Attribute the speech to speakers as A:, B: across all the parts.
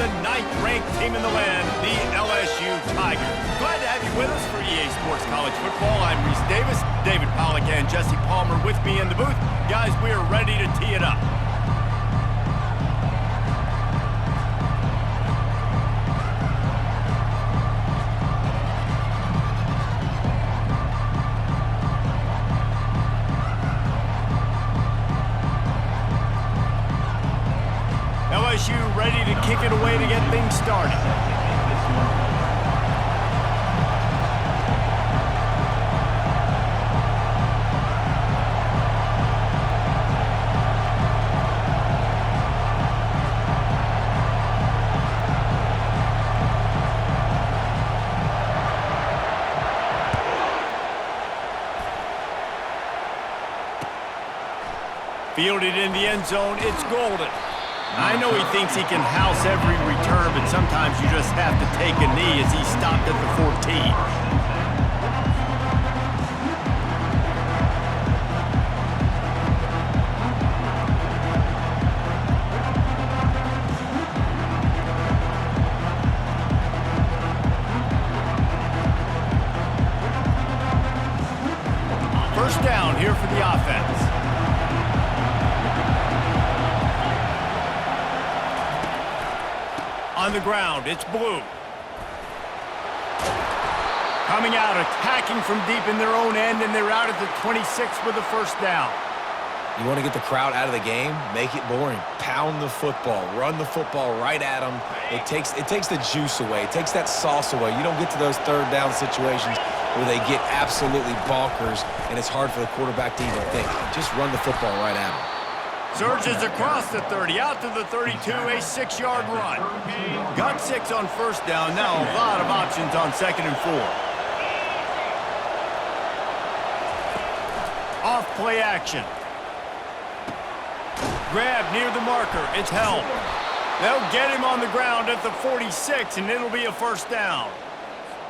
A: the 9th-ranked team in the land, the LSU Tigers. Glad to have you with us for EA Sports College Football. I'm Reese Davis, David Pollack and Jesse Palmer with me in the booth. Guys, we are ready to tee it up. LSU ready to kick it away to get things started. Fielded in the end zone, it's Golden. I know he thinks he can house every return, but sometimes you just have to take a knee as he stopped at the 14. First down here for the offense. On the ground, it's Blue. Coming out, attacking from deep in their own end, and they're out at the 26 with the first down.
B: You want to get the crowd out of the game? Make it boring. Pound the football. Run the football right at them. It takes the juice away. It takes that sauce away. You don't get to those third down situations where they get absolutely bonkers, and it's hard for the quarterback to even think. Just run the football right at them.
A: Surges across the 30, out to the 32, a 6-yard run. Got 6 on first down, now a lot of options on 2nd and 4. Off play action. Grab near the marker, it's held. They'll get him on the ground at the 46, and it'll be a first down.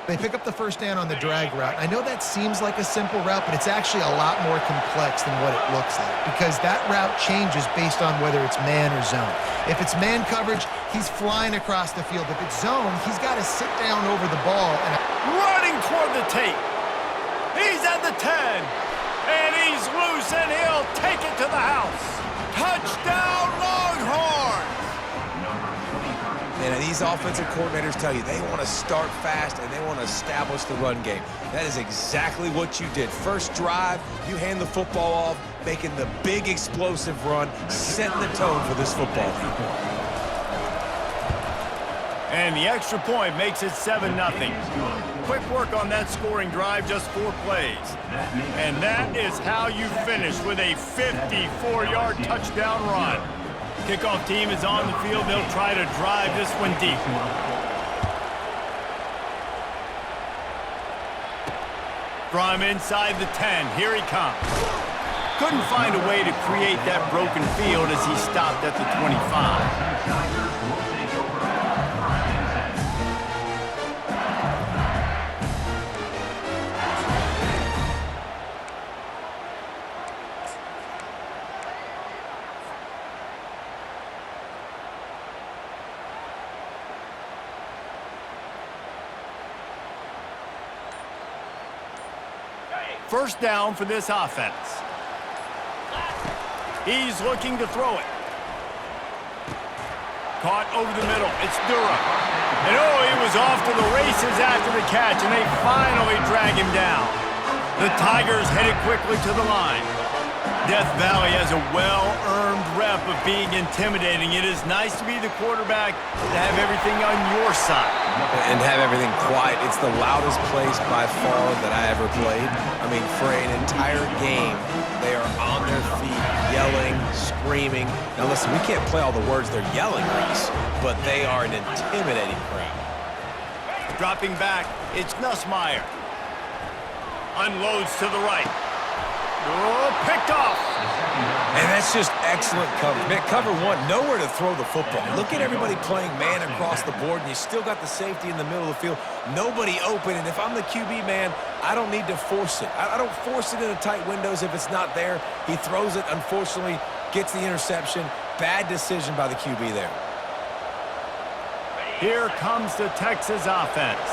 C: They pick up the first down on the drag route. I know that seems like a simple route, but it's actually a lot more complex than what it looks like because that route changes based on whether it's man or zone. If it's man coverage, he's flying across the field. If it's zone, he's got to sit down over the ball. And
A: running toward the tape. He's at the 10, and he's loose, and he'll take it to the house. Touchdown, Longhorns!
B: And these offensive coordinators tell you they want to start fast and they want to establish the run game. That is exactly what you did. First drive, you hand the football off, making the big explosive run, setting the tone for this football team.
A: And the extra point makes it 7-0. Quick work on that scoring drive, just 4 plays. And that is how you finish with a 54-yard touchdown run. Kickoff team is on the field. They'll try to drive this one deep. From inside the 10, here he comes. Couldn't find a way to create that broken field as he stopped at the 25. First down for this offense. He's looking to throw it. Caught over the middle. It's Durham. And oh, he was off to the races after the catch, and they finally drag him down. The Tigers headed quickly to the line. Death Valley has a well-earned rep of being intimidating. It is nice to be the quarterback to have everything on your side.
B: And have everything quiet. It's the loudest place by far that I ever played. I mean, for an entire game, they are on their feet, yelling, screaming. Now listen, we can't play all the words they're yelling, Reese, but they are an intimidating crowd.
A: Dropping back, it's Nussmeier. Unloads to the right. Oh, picked off.
B: And that's just excellent coverage. Man, cover one, nowhere to throw the football. Look at everybody playing man across the board, and you still got the safety in the middle of the field. Nobody open, and if I'm the QB, man, I don't need to force it. I don't force it into tight windows if it's not there. He throws it, unfortunately, gets the interception. Bad decision by the QB there.
A: Here comes the Texas offense.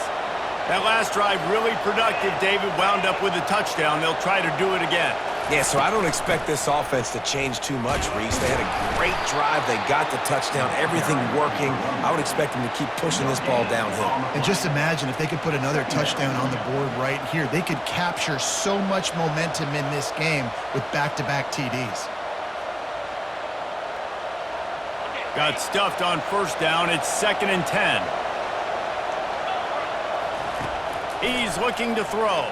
A: That last drive really productive. David wound up with a touchdown. They'll try to do it again.
B: Yeah, so I don't expect this offense to change too much, Reese. They had a great drive. They got the touchdown, everything working. I would expect them to keep pushing this ball downhill.
C: And just imagine if they could put another touchdown on the board right here. They could capture so much momentum in this game with back-to-back TDs.
A: Got stuffed on first down. It's 2nd and 10. He's looking to throw.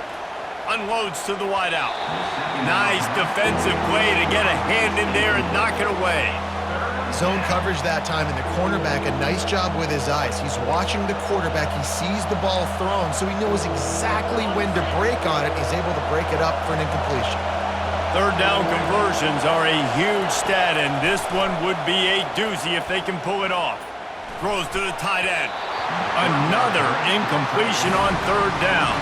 A: Unloads to the wideout. Nice defensive play to get a hand in there and knock it away.
C: Zone coverage that time, and the cornerback, a nice job with his eyes. He's watching the quarterback. He sees the ball thrown, so he knows exactly when to break on it. He's able to break it up for an incompletion.
A: Third down conversions are a huge stat, and this one would be a doozy if they can pull it off. Throws to the tight end. Another incompletion on third down.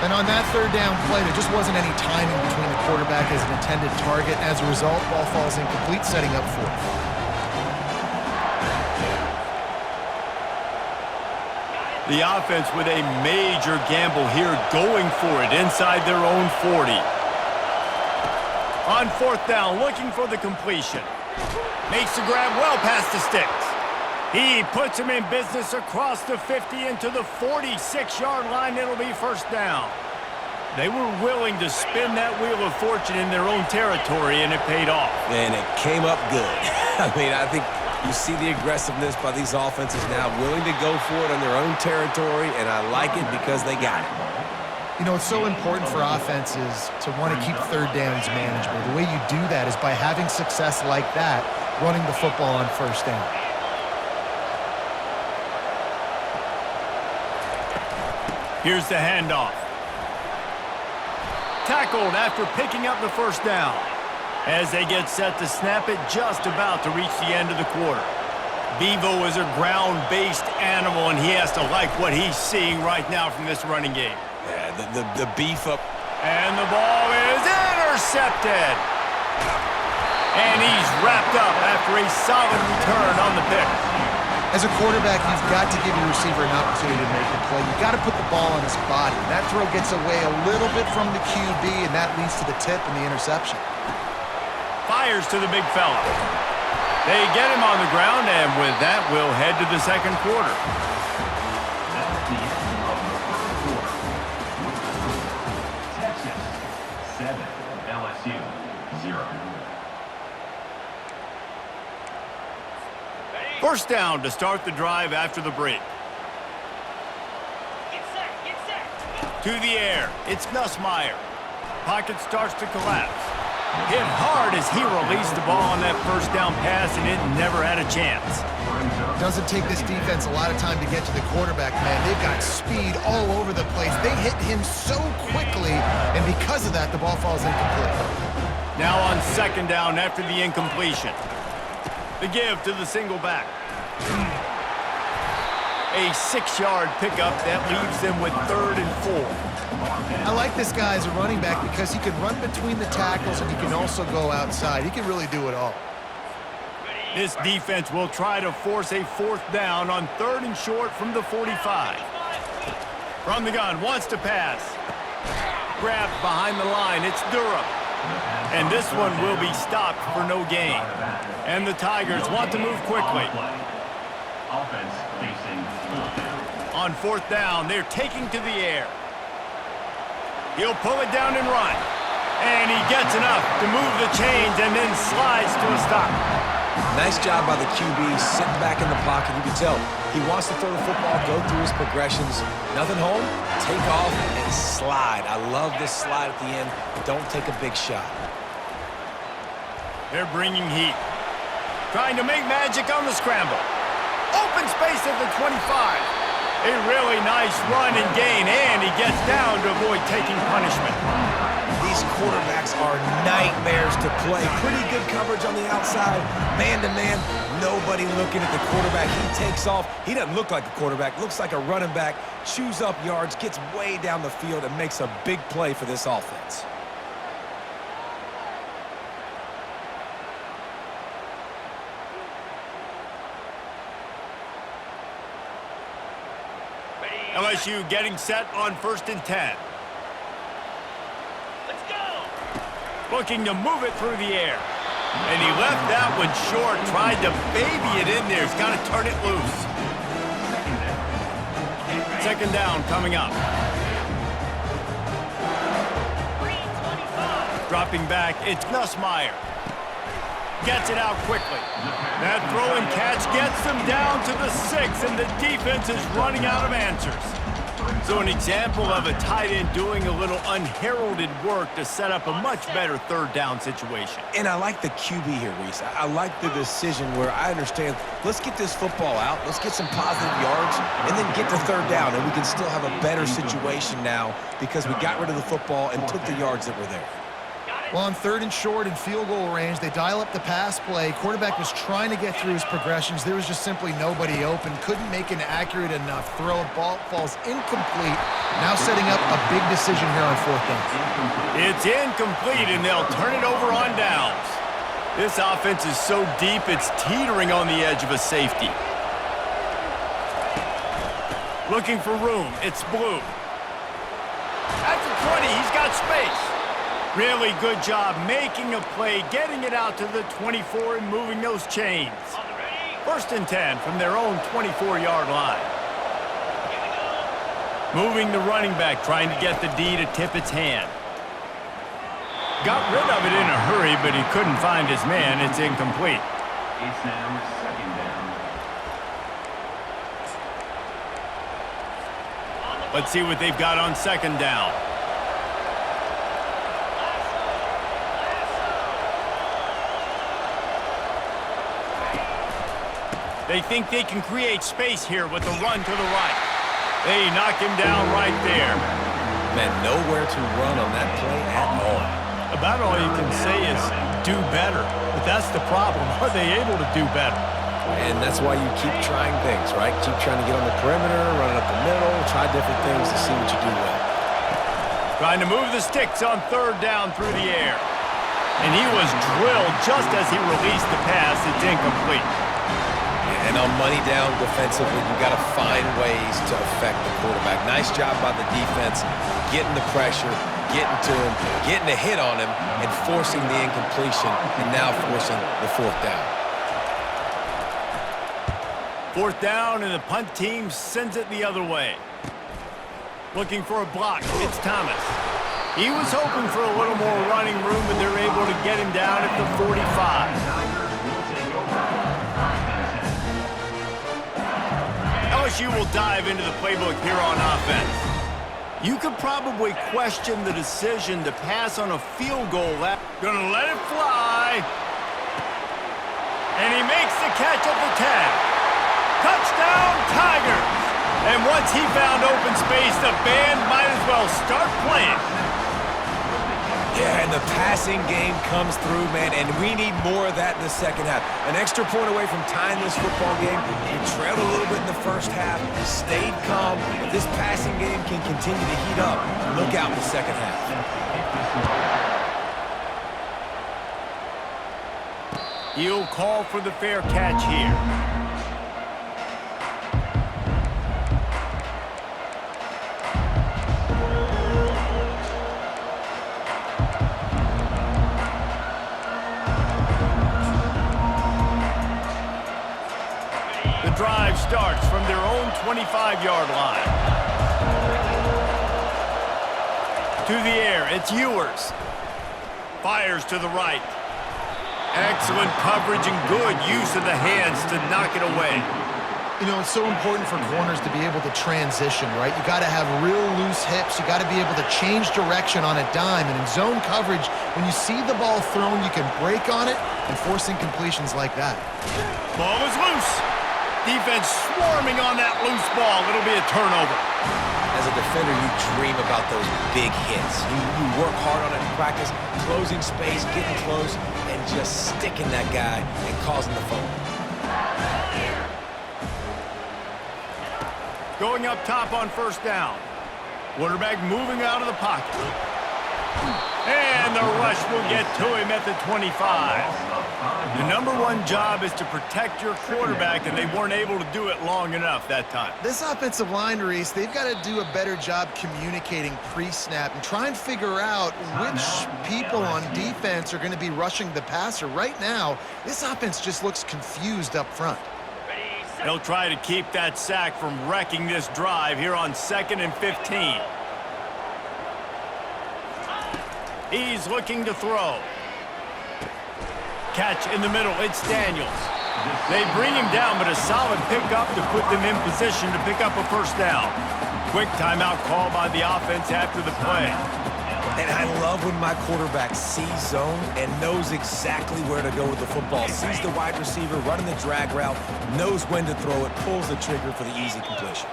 C: And on that third down play, there just wasn't any timing between the quarterback as an intended target. As a result, ball falls incomplete, setting up fourth.
A: The offense with a major gamble here, going for it inside their own 40. On fourth down, looking for the completion. Makes the grab well past the sticks. He puts him in business across the 50 into the 46-yard line. It'll be first down. They were willing to spin that wheel of fortune in their own territory, and it paid off.
B: And it came up good. I mean, I think you see the aggressiveness by these offenses now, willing to go for it on their own territory, and I like it because they got it.
C: You know, it's so important for offenses to want to keep third downs manageable. The way you do that is by having success like that, running the football on first down.
A: Here's the handoff. Tackled after picking up the first down. As they get set to snap it, just about to reach the end of the quarter. Bevo is a ground-based animal, and he has to like what he's seeing right now from this running game.
B: Yeah, the beef up.
A: And the ball is intercepted. And he's wrapped up after a solid return on the pick.
C: As a quarterback, you've got to give your receiver an opportunity to make the play. You've got to put the ball on his body. That throw gets away a little bit from the QB, and that leads to the tip and the interception.
A: Fires to the big fella. They get him on the ground, and with that, we'll head to the second quarter.
D: That's the end of the first quarter. Texas 7, LSU 0.
A: First down to start the drive after the break.
D: Get set.
A: To the air, it's Nussmeier. Pocket starts to collapse. Hit hard as he released the ball on that first down pass, and it never had a chance.
C: Doesn't take this defense a lot of time to get to the quarterback, man. They've got speed all over the place. They hit him so quickly, and because of that, the ball falls incomplete.
A: Now on second down after the incompletion. The give to the single back. A 6-yard pickup that leaves them with 3rd and 4.
C: I like this guy as a running back because he can run between the tackles and he can also go outside. He can really do it all.
A: This defense will try to force a 4th down on 3rd and short from the 45. From the gun, wants to pass. Grabbed behind the line, it's Durham. And this one will be stopped for no gain. And the Tigers want to move quickly.
D: Offense facing
A: On 4th down, they're taking to the air. He'll pull it down and run. And he gets enough to move the chains and then slides to a stop.
B: Nice job by the QB, sitting back in the pocket. You can tell he wants to throw the football, go through his progressions. Nothing home, take off, and slide. I love this slide at the end. Don't take a big shot.
A: They're bringing heat. Trying to make magic on the scramble. Open space at the 25. A really nice run and gain, and he gets down to avoid taking punishment.
B: These quarterbacks are nightmares to play. Pretty good coverage on the outside. Man-to-man, nobody looking at the quarterback. He takes off. He doesn't look like a quarterback. Looks like a running back. Chews up yards, gets way down the field, and makes a big play for this offense.
A: LSU getting set on 1st and 10.
E: Let's go.
A: Looking to move it through the air. And he left that one short, tried to baby it in there. He's got to turn it loose. Second down coming up. Dropping back, it's Nussmeier. Gets it out quickly. That throw and catch gets them down to the 6, and the defense is running out of answers. So an example of a tight end doing a little unheralded work to set up a much better third down situation.
B: And I like the QB here, Reese. I like the decision where I understand, let's get this football out, let's get some positive yards, and then get to third down, and we can still have a better situation now because we got rid of the football and took the yards that were there.
C: Well, on 3rd and short and field goal range, they dial up the pass play. Quarterback was trying to get through his progressions. There was just simply nobody open. Couldn't make an accurate enough throw. Ball falls incomplete. Now setting up a big decision here on 4th down.
A: It's incomplete, and they'll turn it over on downs. This offense is so deep, it's teetering on the edge of a safety. Looking for room. It's Blue. At the 20, he's got space. Really good job making a play, getting it out to the 24 and moving those chains. 1st and 10 from their own 24-yard line. Moving the running back, trying to get the D to tip its hand. Got rid of it in a hurry, but he couldn't find his man. It's incomplete.
D: It's now 2nd down.
A: Let's see what they've got on 2nd down. They think they can create space here with a run to the right. They knock him down right there.
B: Man, nowhere to run on that play at all.
A: About all you can say is do better. But that's the problem. Are they able to do better?
B: And that's why you keep trying things, right? Keep trying to get on the perimeter, running up the middle, try different things to see what you do well.
A: Trying to move the sticks on 3rd down through the air. And he was drilled just as he released the pass. It's incomplete.
B: And on money down defensively, you got to find ways to affect the quarterback. Nice job by the defense, getting the pressure, getting to him, getting a hit on him, and forcing the incompletion, and now forcing the 4th down.
A: 4th down, and the punt team sends it the other way. Looking for a block. It's Thomas. He was hoping for a little more running room, but they're able to get him down at the 45. LSU will dive into the playbook here on offense. You could probably question the decision to pass on a field goal. Gonna let it fly. And he makes the catch at the 10. Touchdown, Tigers! And once he found open space, the band might as well start playing.
B: Yeah, and the passing game comes through, man, and we need more of that in the second half. An extra point away from tying this football game. We trailed a little bit in the first half, stayed calm. If this passing game can continue to heat up, look out in the second half.
A: He'll call for the fair catch here. Drive starts from their own 25-yard line. To the air, it's Ewers. Fires to the right. Excellent coverage and good use of the hands to knock it away.
C: You know, it's so important for corners to be able to transition, right? You got to have real loose hips. You got to be able to change direction on a dime. And in zone coverage, when you see the ball thrown, you can break on it and force incompletions like that.
A: Ball is loose. Defense swarming on that loose ball. It'll be a turnover.
B: As a defender, you dream about those big hits. You work hard on it in practice, closing space, getting close, and just sticking that guy and causing the fumble.
A: Going up top on 1st down. Quarterback moving out of the pocket. And the rush will get to him at the 25. The number one job is to protect your quarterback, and they weren't able to do it long enough that time.
C: This offensive line, Reese, they've got to do a better job communicating pre-snap and try and figure out which people on defense are going to be rushing the passer. Right now, this offense just looks confused up front.
A: They'll try to keep that sack from wrecking this drive here on 2nd and 15. He's looking to throw. Catch in the middle, it's Daniels. They bring him down, but a solid pickup to put them in position to pick up a first down. Quick timeout call by the offense after the play.
B: And I love when my quarterback sees zone and knows exactly where to go with the football. Sees the wide receiver running the drag route, knows when to throw it, pulls the trigger for the easy completion.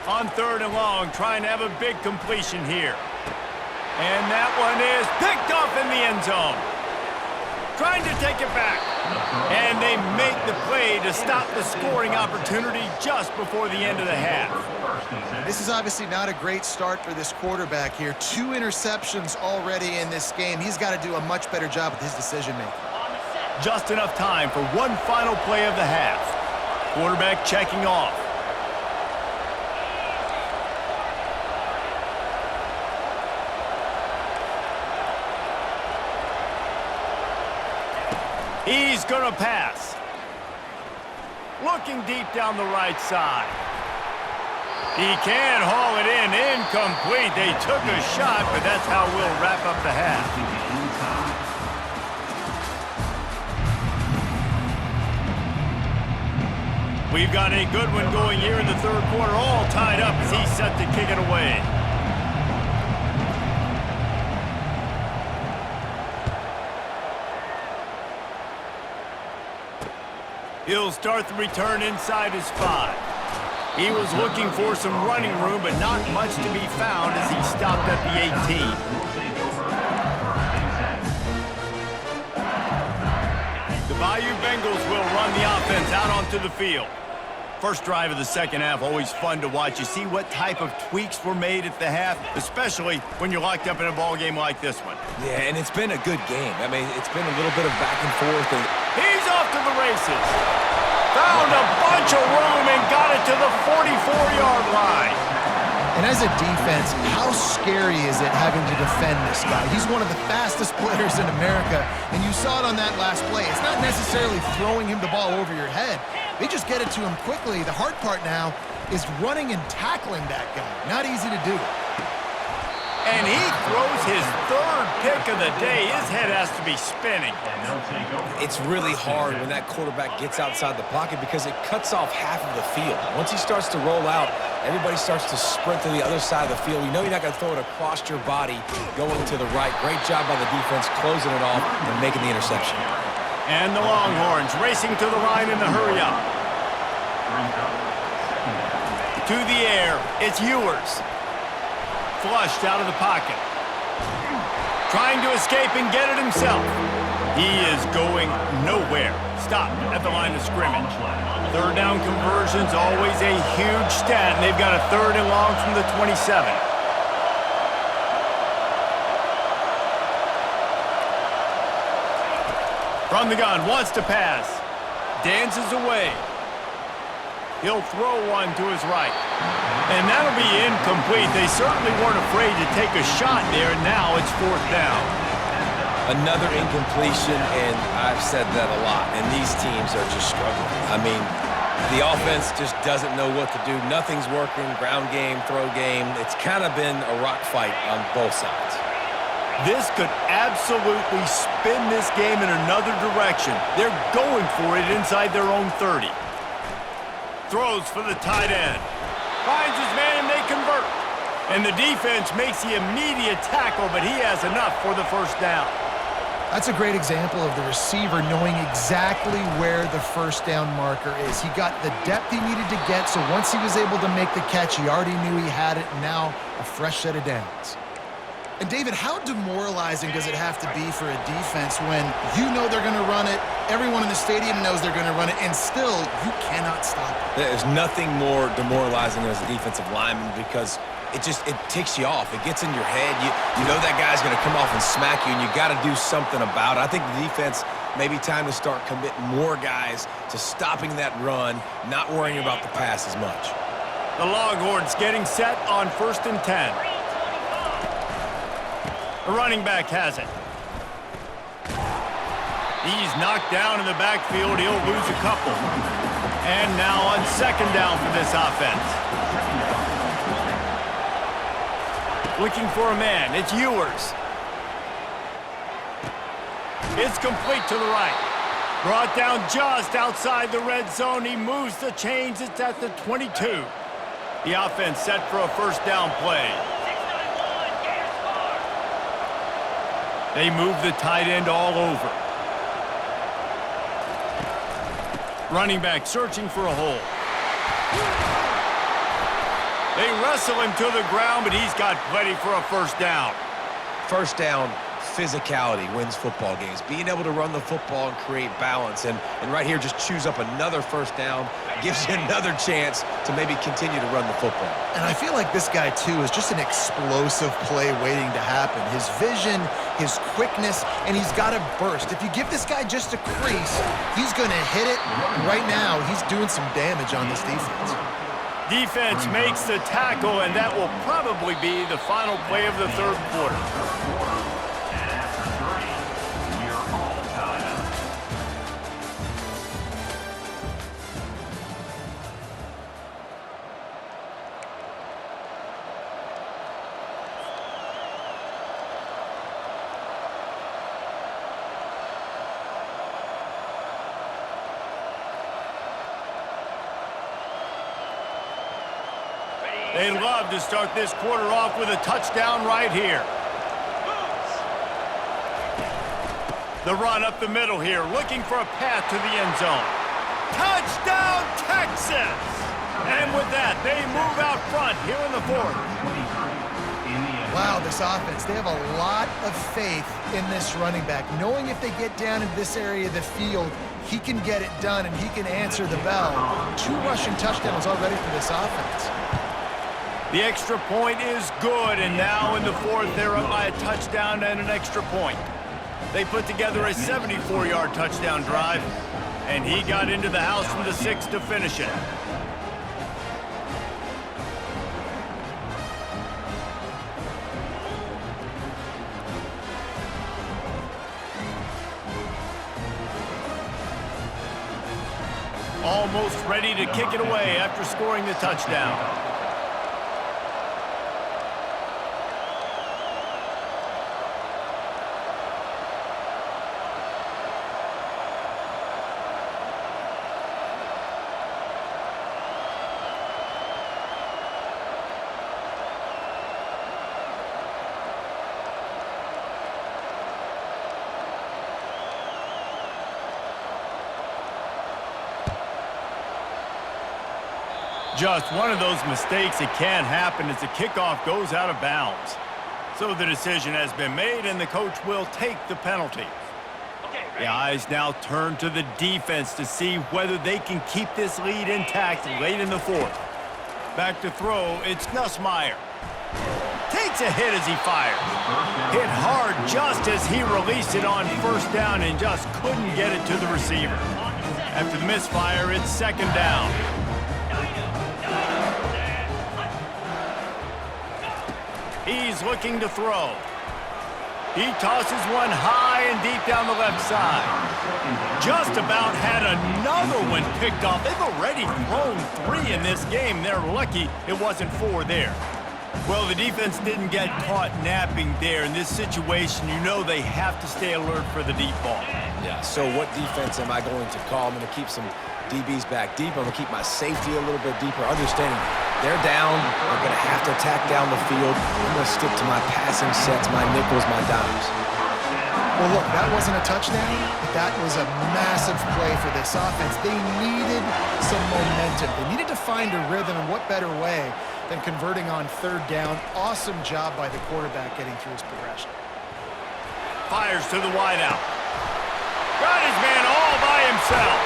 A: On 3rd and long, trying to have a big completion here. And that one is picked off in the end zone. Trying to take it back. And they make the play to stop the scoring opportunity just before the end of the half.
C: This is obviously not a great start for this quarterback here. 2 interceptions already in this game. He's got to do a much better job with his decision-making.
A: Just enough time for one final play of the half. Quarterback checking off. He's going to pass. Looking deep down the right side. He can haul it in. Incomplete. They took a shot, but that's how we'll wrap up the half. We've got a good one going here in the 3rd quarter. All tied up as he's set to kick it away. He'll start the return inside his 5. He was looking for some running room, but not much to be found as he stopped at the 18. The Bayou Bengals will run the offense out onto the field. First drive of the 2nd half, always fun to watch. You see what type of tweaks were made at the half, especially when you're locked up in a ball game like this one.
B: Yeah, and it's been a good game. I mean, it's been a little bit of back and forth.
A: He's off to the races. Found a bunch of room and got it to the 44-yard line.
C: And as a defense, how scary is it having to defend this guy? He's one of the fastest players in America, and you saw it on that last play. It's not necessarily throwing him the ball over your head. They just get it to him quickly. The hard part now is running and tackling that guy. Not easy to do.
A: And he throws his 3rd pick of the day. His head has to be spinning.
B: It's really hard when that quarterback gets outside the pocket because it cuts off half of the field. Once he starts to roll out, everybody starts to sprint to the other side of the field. You know you're not going to throw it across your body going to the right. Great job by the defense closing it off and making the interception.
A: And the Longhorns racing to the line in the hurry-up. To the air, it's Ewers. Flushed out of the pocket. Trying to escape and get it himself. He is going nowhere. Stopped at the line of scrimmage. 3rd down conversion's always a huge stat, and they've got a 3rd and long from the 27. From the gun, wants to pass. Dances away. He'll throw one to his right. And that'll be incomplete. They certainly weren't afraid to take a shot there, and now it's 4th down.
B: Another incompletion, and I've said that a lot, and these teams are just struggling. I mean, the offense just doesn't know what to do. Nothing's working, ground game, throw game. It's kind of been a rock fight on both sides.
A: This could absolutely spin this game in another direction. They're going for it inside their own 30. Throws for the tight end. Finds his man and they convert. And the defense makes the immediate tackle, but he has enough for the first down.
C: That's a great example of the receiver knowing exactly where the first down marker is. He got the depth he needed to get, so once he was able to make the catch, he already knew he had it, and now a fresh set of downs. And David, how demoralizing does it have to be for a defense when you know they're going to run it, everyone in the stadium knows they're going to run it, and still you cannot stop it?
B: There's nothing more demoralizing as a defensive lineman because it ticks you off. It gets in your head. You know that guy's going to come off and smack you, and you got to do something about it. I think the defense, maybe time to start committing more guys to stopping that run, not worrying about the pass as much.
A: The Longhorns getting set on 1st and 10. The running back has it. He's knocked down in the backfield. He'll lose a couple. And now on 2nd down for this offense. Looking for a man. It's Ewers. It's complete to the right. Brought down just outside the red zone. He moves the chains. It's at the 22. The offense set for a 1st down play. They move the tight end all over. Running back searching for a hole. They wrestle him to the ground, but he's got plenty for a 1st down.
B: 1st down, physicality wins football games. Being able to run the football and create balance. And right here, just choose up another 1st down. Gives you another chance to maybe continue to run the football.
C: And I feel like this guy, too, is just an explosive play waiting to happen. His vision, his quickness, and he's got a burst. If you give this guy just a crease, he's going to hit it. Right now, he's doing some damage on this defense.
A: Defense makes the tackle, and that will probably be the final play of the 3rd quarter. They'd love to start this quarter off with a touchdown right here. The run up the middle here, looking for a path to the end zone. Touchdown, Texas! And with that, they move out front here in the 4th.
C: Wow, this offense, they have a lot of faith in this running back, knowing if they get down in this area of the field, he can get it done and he can answer the bell. 2 rushing touchdowns already for this offense.
A: The extra point is good, and now in the 4th, they're up by a touchdown and an extra point. They put together a 74-yard touchdown drive, and he got into the house from the 6 to finish it. Almost ready to kick it away after scoring the touchdown. Just one of those mistakes that can happen as the kickoff goes out of bounds. So the decision has been made, and the coach will take the penalty. The eyes now turn to the defense to see whether they can keep this lead intact late in the 4th. Back to throw, it's Nussmeier. Takes a hit as he fires. Hit hard just as he released it on 1st down and just couldn't get it to the receiver. After the misfire, it's 2nd down. He's looking to throw. He tosses one high and deep down the left side. Just about had another one picked off. They've already thrown 3 in this game. They're lucky it wasn't 4 there. Well, the defense didn't get caught napping there. In this situation, you know they have to stay alert for the deep ball.
B: Yeah, so what defense am I going to call? I'm going to keep some DBs back deep. I'm going to keep my safety a little bit deeper, understanding they're down. They're going to have to attack down the field. I'm going to stick to my passing sets, my nickels, my dimes.
C: Well, look, that wasn't a touchdown, but that was a massive play for this offense. They needed some momentum. They needed to find a rhythm, and what better way than converting on 3rd down. Awesome job by the quarterback getting through his progression.
A: Fires to the wideout. Got his man all by himself.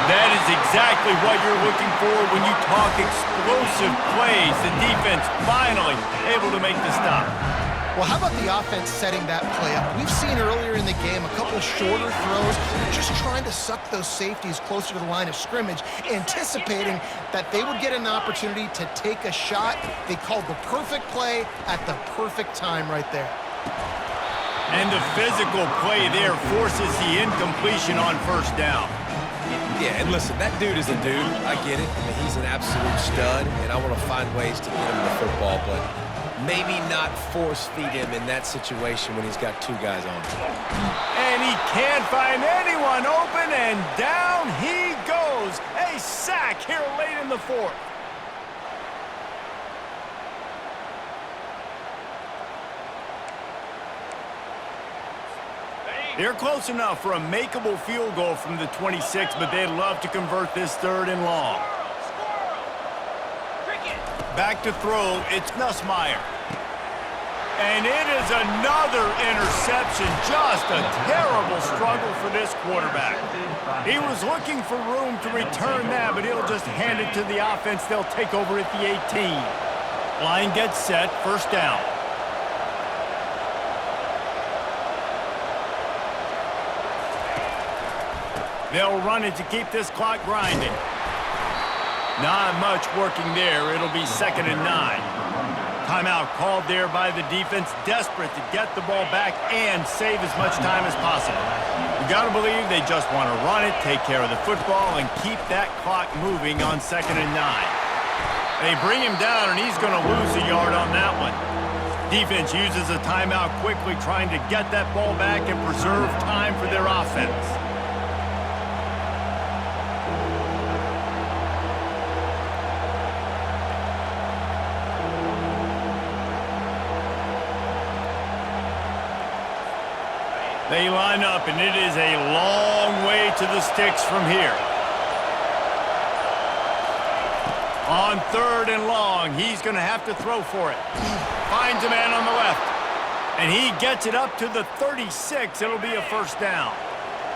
A: That is exactly what you're looking for when you talk explosive plays. The defense finally able to make the stop.
C: Well, how about the offense setting that play up? We've seen earlier in the game a couple shorter throws, just trying to suck those safeties closer to the line of scrimmage, anticipating that they would get an opportunity to take a shot. They called the perfect play at the perfect time right there.
A: And the physical play there forces the incompletion on first down.
B: Yeah, and listen, that dude is a dude. I get it. I mean, he's an absolute stud, and I want to find ways to get him the football, but maybe not force feed him in that situation when he's got two guys on him.
A: And he can't find anyone open, and down he goes. A sack here late in the fourth. They're close enough for a makeable field goal from the 26, but they'd love to convert this 3rd and long. Back to throw, it's Nussmeier. And it is another interception. Just a terrible struggle for this quarterback. He was looking for room to return that, but he'll just hand it to the offense. They'll take over at the 18. Line gets set, first down. They'll run it to keep this clock grinding. Not much working there. It'll be 2nd and 9. Timeout called there by the defense, desperate to get the ball back and save as much time as possible. You got to believe they just want to run it, take care of the football, and keep that clock moving on 2nd and 9. They bring him down, and he's going to lose a yard on that one. Defense uses a timeout quickly, trying to get that ball back and preserve time for their offense. They line up, and it is a long way to the sticks from here. On 3rd and long, he's going to have to throw for it. Finds a man on the left, and he gets it up to the 36. It'll be a first down.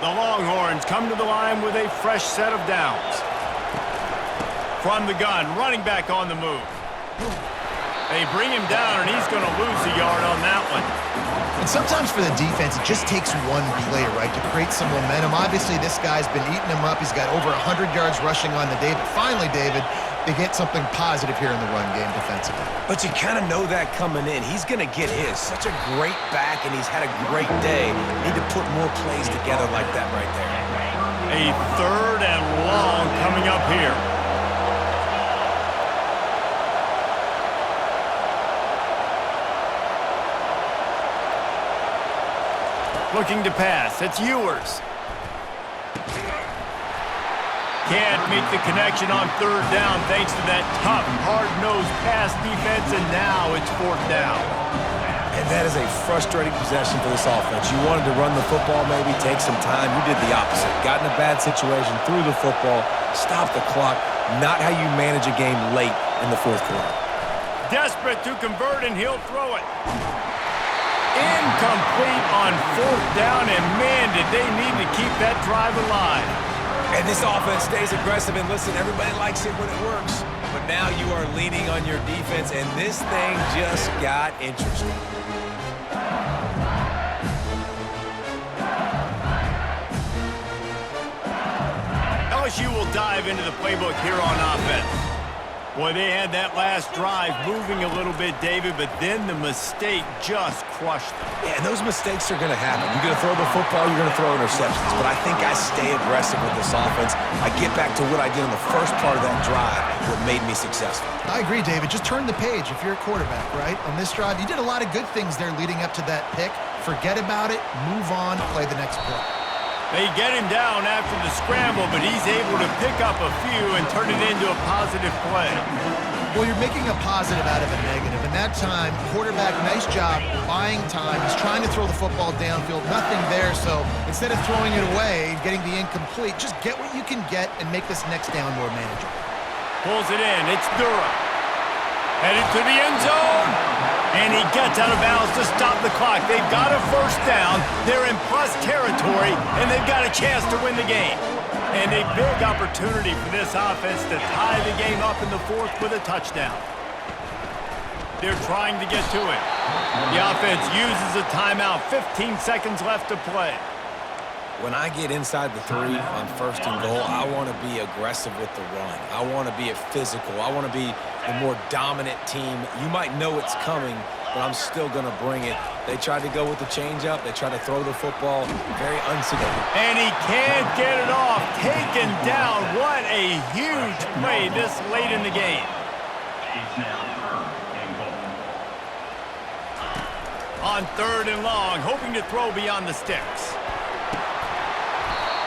A: The Longhorns come to the line with a fresh set of downs. From the gun, running back on the move. They bring him down, and he's going to lose a yard on that one.
C: And sometimes for the defense, it just takes one play, right, to create some momentum. Obviously, this guy's been eating him up. He's got over 100 yards rushing on the day. But finally, David, they get something positive here in the run game defensively.
B: But you kind of know that coming in. He's going to get his. Such a great back, and he's had a great day. Need to put more plays together like that right there.
A: A 3rd and long coming up here. Looking to pass. It's Ewers. Can't make the connection on 3rd down thanks to that tough, hard-nosed pass defense, and now it's 4th down.
B: And that is a frustrating possession for this offense. You wanted to run the football, maybe take some time. You did the opposite. Got in a bad situation, threw the football, stopped the clock. Not how you manage a game late in the 4th quarter.
A: Desperate to convert, and he'll throw it. Incomplete on 4th down, and man, did they need to keep that drive alive.
B: And this offense stays aggressive, and listen, everybody likes it when it works. But now you are leaning on your defense, and this thing just got interesting.
A: LSU will dive into the playbook here on offense. Boy, they had that last drive moving a little bit, David, but then the mistake just crushed them.
B: Yeah, and those mistakes are going to happen. You're going to throw the football, you're going to throw interceptions. But I think I stay aggressive with this offense. I get back to what I did in the first part of that drive, what made me successful.
C: I agree, David. Just turn the page if you're a quarterback, right? On this drive, you did a lot of good things there leading up to that pick. Forget about it, move on, play the next play.
A: They get him down after the scramble, but he's able to pick up a few and turn it into a positive play.
C: Well, you're making a positive out of a negative. And that time, quarterback, nice job buying time. He's trying to throw the football downfield. Nothing there, so instead of throwing it away and getting the incomplete, just get what you can get and make this next down more manageable.
A: Pulls it in. It's Durham. Headed to the end zone. And he gets out of bounds to stop the clock. They've got a first down. They're in plus territory, and they've got a chance to win the game. And a big opportunity for this offense to tie the game up in the fourth with a touchdown. They're trying to get to it. The offense uses a timeout. 15 seconds left to play.
B: When I get inside the 3 on 1st and goal, I want to be aggressive with the run. I want to be physical. I want to be the more dominant team. You might know it's coming, but I'm still going to bring it. They tried to go with the changeup. They tried to throw the football. Very unsignificant.
A: And he can't get it off. Taken down. What a huge play this late in the game. On 3rd and long, hoping to throw beyond the sticks.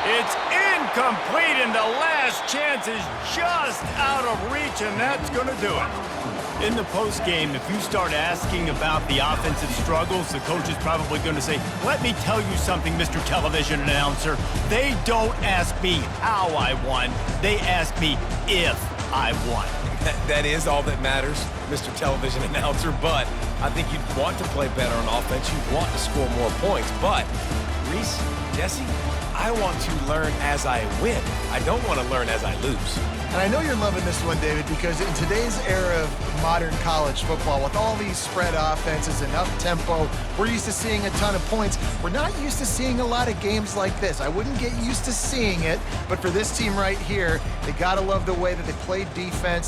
A: It's incomplete, and the last chance is just out of reach, and that's going to do it. In the postgame, if you start asking about the offensive struggles, the coach is probably going to say, let me tell you something, Mr. Television Announcer. They don't ask me how I won. They ask me if I won.
B: That is all that matters, Mr. Television Announcer, but I think you'd want to play better on offense. You'd want to score more points, but Reese, Jesse, I want to learn as I win. I don't want to learn as I lose.
C: And I know you're loving this one, David, because in today's era of modern college football, with all these spread offenses and up-tempo, we're used to seeing a ton of points. We're not used to seeing a lot of games like this. I wouldn't get used to seeing it, but for this team right here, they got to love the way that they played defense.